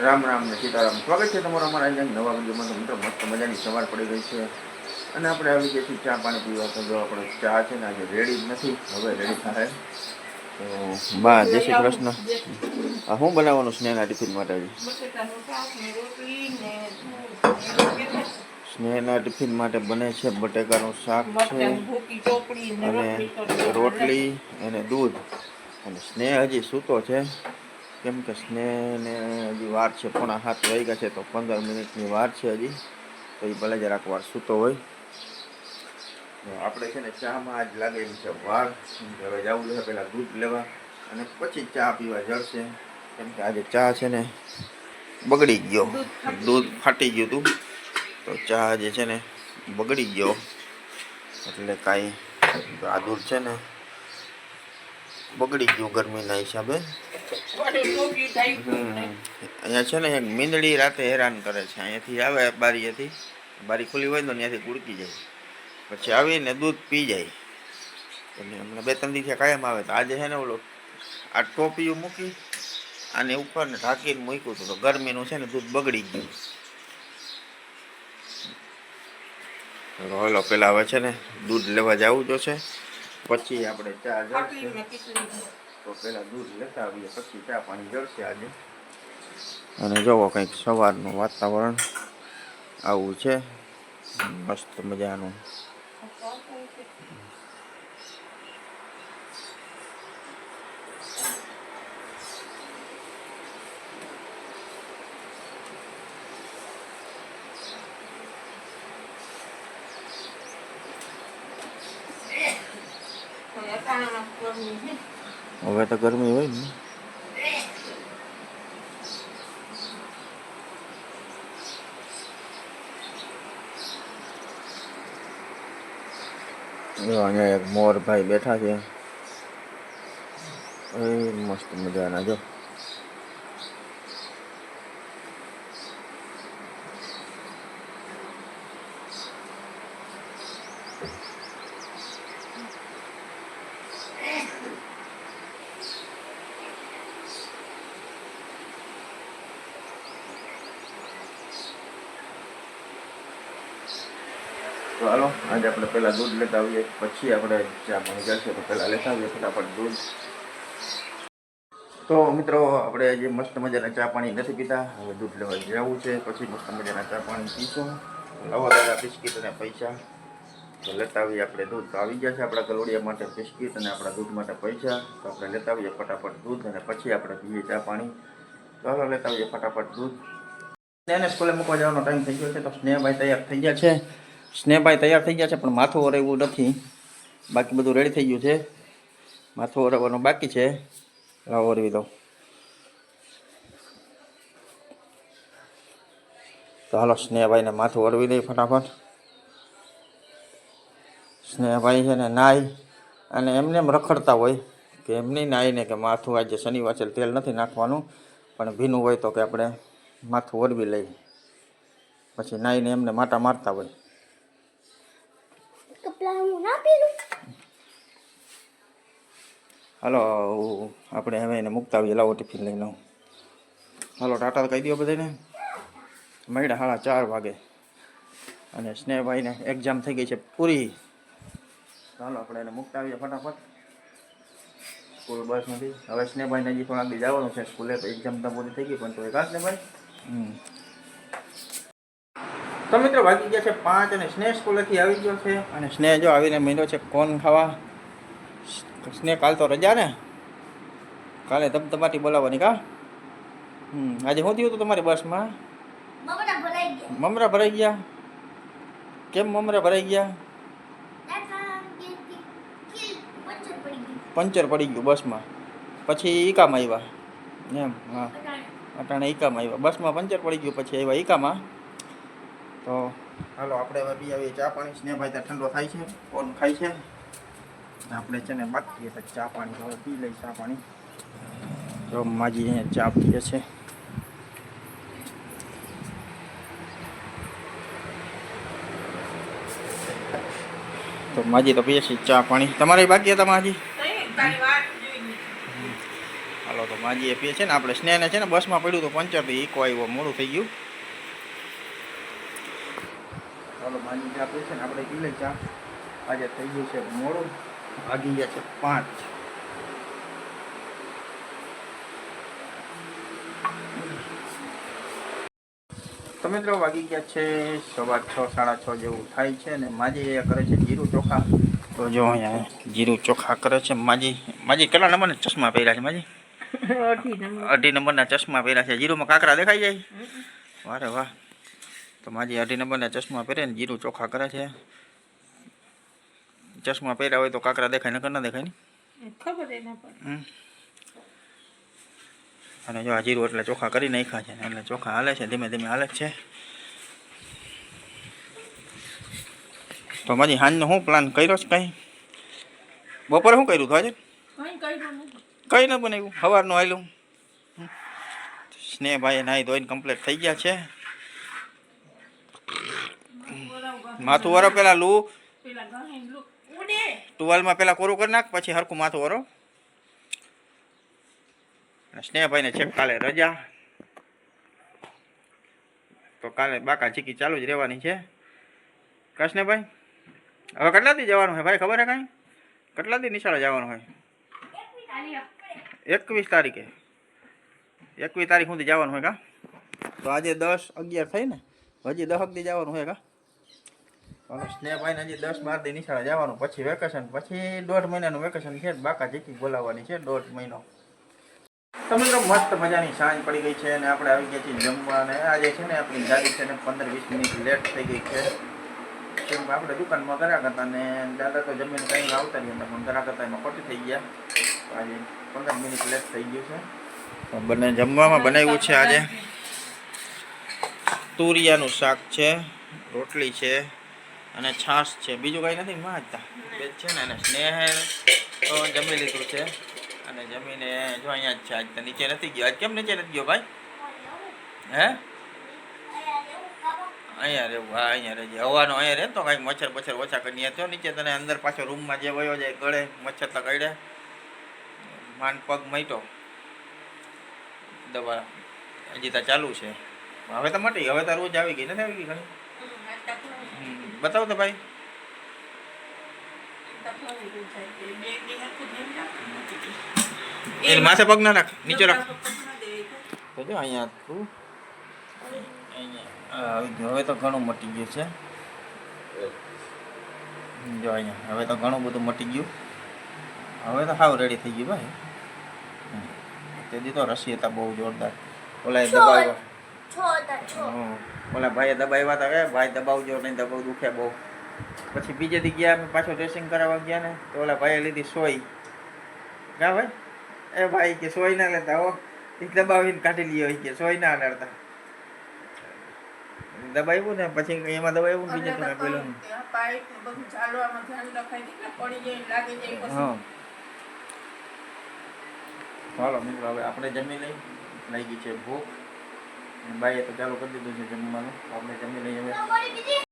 રામ રામ ને સીતારામ. સ્વાગત છે તમારું અમારા અહીંયા નવા વિડીયોમાં. તો મિત્રો મસ્ત મજાની સવાર પડી ગઈ છે અને આપણે આવી ગયા છીએ ચા પાણી પીવા. તો જો આપણે ચા છે ને આજે રેડી જ નથી, હવે રેડી થાય. તો બા જય શ્રી કૃષ્ણ. આ શું બનાવવાનું સ્નેહના ટિફિન માટે? સ્નેહના ટિફિન માટે બને છે બટેકાનું શાક છે અને રોટલી અને દૂધ. અને સ્નેહ હજી સૂતો છે, કેમ કે સ્નેહને હજી વાર છે, 6:45 વાગ્યા છે, તો 15 મિનિટની વાર છે હજી. તો એ ભલે જરાક વાર સૂતો હોય. આપણે છે ને ચામાં આજ લાગેલી છે વાર. હવે જવું છે પહેલાં દૂધ લેવા અને પછી ચા પીવા જળશે, કેમ કે આજે ચા છે ને બગડી ગયો, દૂધ ફાટી ગયું હતું. તો ચા જે છે ને બગડી ગયો, એટલે કાંઈ આ દૂધ છે ને બગડી ગયું ગરમીના હિસાબે. અહીંયા છે ને એક મીંદડી રાતે હેરાન કરે છે. અહીંયાથી આવે બારીએથી, બારી ખુલ્લી હોય તો ત્યાંથી ગુડકી જાય, પછી આવીને દૂધ પી જાય. એટલે હમણાં 2-3 દિવસે કાયમ આવે. તો આજે છે ને ઓલો આ ટોપિયું મૂકી આની ઉપર ને ઢાંકીને મૂક્યું હતું, તો ગરમીનું છે ને દૂધ બગડી ગયું. રોયલો પેલા હવે છે ને દૂધ લેવા જવું જોશે, પછી આપણે ચા જળશે. તો પહેલાં દૂધ લેતા આવીએ, પછી ચા પાણી જળશે આજે. અને જોવો કંઈક સવારનું વાતાવરણ આવું છે મસ્ત મજાનું. હવે તો ગરમી હોય ને. અહીંયા એક મોર ભાઈ બેઠા છે, એ મસ્ત મજાના. જો તો હાલો આજે આપણે પહેલાં દૂધ લેતા આવીએ, પછી આપણે ચા પાણી જશે. તો પહેલાં લેતા આવીએ ફટાફટ દૂધ. તો મિત્રો આપણે જે મસ્ત મજાના ચા પાણી નથી પીતા, હવે દૂધ લેવા જવું છે, પછી મસ્ત મજાના ચા પાણી પીશું. લાવો દાદા બિસ્કીટ અને પૈસા. તો લેતા આવીએ આપણે દૂધ. તો આવી ગયા છે આપણા ગલોડિયા માટે બિસ્કીટ અને આપણા દૂધ માટે પૈસા. તો આપણે લેતા આવીએ ફટાફટ દૂધ અને પછી આપણે પીએ ચા પાણી. તો હાલો લેતા આવીએ ફટાફટ દૂધ. સ્નેહને સ્કૂલે મૂકવા જવાનો ટાઈમ થઈ ગયો છે, તો સ્નેહભાઈ તૈયાર થઈ ગયા છે. સ્નેહભાઈ તૈયાર થઈ ગયા છે, પણ માથું ઓરવું નથી. બાકી બધું રેડી થઈ ગયું છે, માથું ઓરવવાનું બાકી છે. લાવો ઓરવી દો. તો હાલો સ્નેહભાઈને માથું ઓરવી દઈએ ફટાફટ. સ્નેહભાઈ છે ને નાઈ અને એમને એમ રખડતા હોય કે એમની નાઈને કે માથું આજે શનિવાર છે તેલ નથી નાખવાનું, પણ ભીનું હોય તો કે આપણે માથું ઓરવી લઈએ. પછી નાઈને એમને માટા મારતા હોય. હાલો આપણે હવે એને મૂકતા આવીએ. લાવો ટિફિન લઈને. હાલો ટાટા કહી દો બધાને. મળ્યા 4:30 વાગે અને સ્નેહભાઈને એક્ઝામ થઈ ગઈ છે પૂરી. ચાલો આપણે એને મૂકતા આવીએ ફટાફટ સ્કૂલ બસ નથી. હવે સ્નેહભાઈને હજી પણ આગળ જવાનું છે સ્કૂલે. તો એક્ઝામ તો પૂરી થઈ ગઈ, પણ તો એક સ્નેહભાઈ. તો મિત્રો વાગી ગયા છે 5 અને સ્નેહ સ્કૂલેથી આવી ગયો છે. અને સ્નેહ જો આવીને માંડ્યો છે કોન ખાવા. સ્નેહ કાલ તો રજા ને, કાલે ધબધબાટી બોલાવવાની કા. આજે શું થયું હતું તમારી બસમાં? મમરા ભરાઈ ગયા. કેમ મમરા ભરાઈ ગયા? પંચર પડી ગયું બસમાં, પછી ઈકામાં આવ્યા એમ. હા અટાણે ઈકામાં આવ્યા, બસમાં પંચર પડી ગયું, પછી આવ્યા ઈકામાં. તો હાલો આપણે હવે પી આવીએ ચા પાણી. સ્નેહભાઈ ત્યાં ઠંડો થાય છે, કોણ ખાય છે. આપણે છે ને બાકી ચા પાણી હવે પી લઈ. ચા પાણી તો માજી અહીંયા ચા પીએ છે. તો માજી તો પીએ છે ચા પાણી. તમારે બાકી હતા માજી? હાલો ચાલો તો માજીએ પીએ છે ને આપણે સ્નેહને છે ને બસમાં પડ્યું તો પંચર તો ઈકો આવ્યો મોડું થઈ ગયું. ચાલો માજી ચા પીએ છે ને આપણે પી લઈ ચા. આજે થઈ ગયું છે મોડું, વાગી ગયા છે 5. તો મિત્રો વાગી ગયા છે 6:15 6:30 જેવું થાય છે ને માજી એ કરે છે જીરું ચોખા. તો જો અહીંયા જીરું ચોખા કરે છે માજી. માજી કેટલા નંબરના ચશ્મા પહેર્યા છે માજી? 2.5 નંબરના ચશ્મા પહેર્યા છે. જીરુંમાં કાંકરા દેખાઈ જાય? વારે વાહ. તો માજી 2.5 નંબરના ચશ્મા પહેરે ને જીરું ચોખા કરે છે. ચશ્મા પહેર્યા હોય તો કાંકરા દેખાય, નકર ના દેખાય ને અને જો આ જીરું એટલે ચોખા કરી નાખ્યા છે એટલે ચોખા હાલે છે, ધીમે ધીમે હાલે છે. તો માજી હાંજનો શું પ્લાન કર્યો છે? કંઈ બપોરે શું કર્યું હતું આજે? કંઈ ન બનાવ્યું, સવારનું આવેલું. સ્નેહભાઈ નાહી ધોઈને કમ્પ્લીટ થઈ ગયા છે. માથું વરો પેલા ટુવાલમાં પેલા કોરું કરી નાખ, પછી હરખું માથું વરો. સ્નેહભાઈને છે કાલે રજા, તો કાલે બાકા ચીકી ચાલુ જ રહેવાની છે. કૃષ્ણભાઈ હવે કેટલા દી જવાનું હોય ભાઈ, ખબર હે કાંઈ? કેટલા દી નિશાળે જવાનું હોય? 21 તારીખે. 21 તારીખ સુધી જવાનું હોય કા? તો આજે 10-11 થઈ ને, હજી 10 દી જવાનું હોય કા? સ્નેહભાઈને હજી 10-12 દી નિશાળે જવાનું, પછી વેકેશન, પછી 1.5 મહિનાનું વેકેશન છે. બાકા ચીકી બોલાવવાની છે 1.5 મહિનો. તો મિત્રો મસ્ત મજાની સાંજ પડી ગઈ છે અને આપણે આવી ગયા છીએ જમવા. અને આજે છે ને આપણી ગાડી છે ને 15-20 મિનિટ લેટ થઈ ગઈ છે. કેમ કે આપણે દુકાનમાં કર્યા કરતા ને દાદા તો જમીને કંઈ આવતા નહીં હતા, પણ કર્યા કરતા એમાં ખોટી થઈ ગયા. તો આજે 15 મિનિટ લેટ થઈ ગયું છે. તો બંને જમવામાં બનાવ્યું છે આજે તુરિયાનું શાક છે, રોટલી છે અને છાશ છે. બીજું કંઈ નથી માજતા બે છે ને. અને સ્નેહ તો જમી લીધું છે અને જમીને જો અહીંયા જ છે. આજ તો નીચે નથી ગયો. આજ કેમ નીચે નથી ગયો ભાઈ? હે અહીંયા રહેવું? હા અહીંયા રહેજે. હવાનો અહીંયા રહે તો કાંઈક મચ્છર બચ્છર ઓછા કરી તો નીચે તને અંદર પાછો રૂમમાં જે વયો જાય ગળે મચ્છર તો ગળે. માંડ પગ મટ્યો દવા હજી તો ચાલુ છે. હવે તો મટી, હવે તો રોજ આવી ગઈ નથી આવી ગઈ ઘણી? બતાવો તો ભાઈ. એની માથે પગ ના રાખ, નીચે રાખ. તો જો અહીંયા તું અહીંયા આવી ગયું. હવે તો ઘણું મટી ગયું છે. જો અહીંયા હવે તો ઘણું બધું મટી ગયું. હવે તો સાવ રેડી થઈ ગયું ભાઈ. તે દીધો રસી હતા બહુ જોરદાર. ઓલા દબાવ્યા, ઓલા ભાઈએ દબાવ્યા હતા. કે ભાઈ દબાવજો નહીં, દબાવ દુખે બહુ. પછી બીજે દી ગયા અમે પાછો ડ્રેસિંગ કરાવવા ગયા ને, તો ઓલા ભાઈએ લીધી સોય. કા ભાઈ? એ ભાઈ કે સોય ના લેતા હો, દબાવીને કાઢી લ્યો કે સોય ના લડતા. દબાવ્યું ને પછી એમાં દબાવ્યું ને બીજે તો પેલું હા. ચાલો મિત્રો હવે આપણે જમી લઈ ગઈ છે ભૂખ. બાઈએ તો ચાલુ કરી દીધું છે જમવાનું. આપણે જમી લઈએ હવે.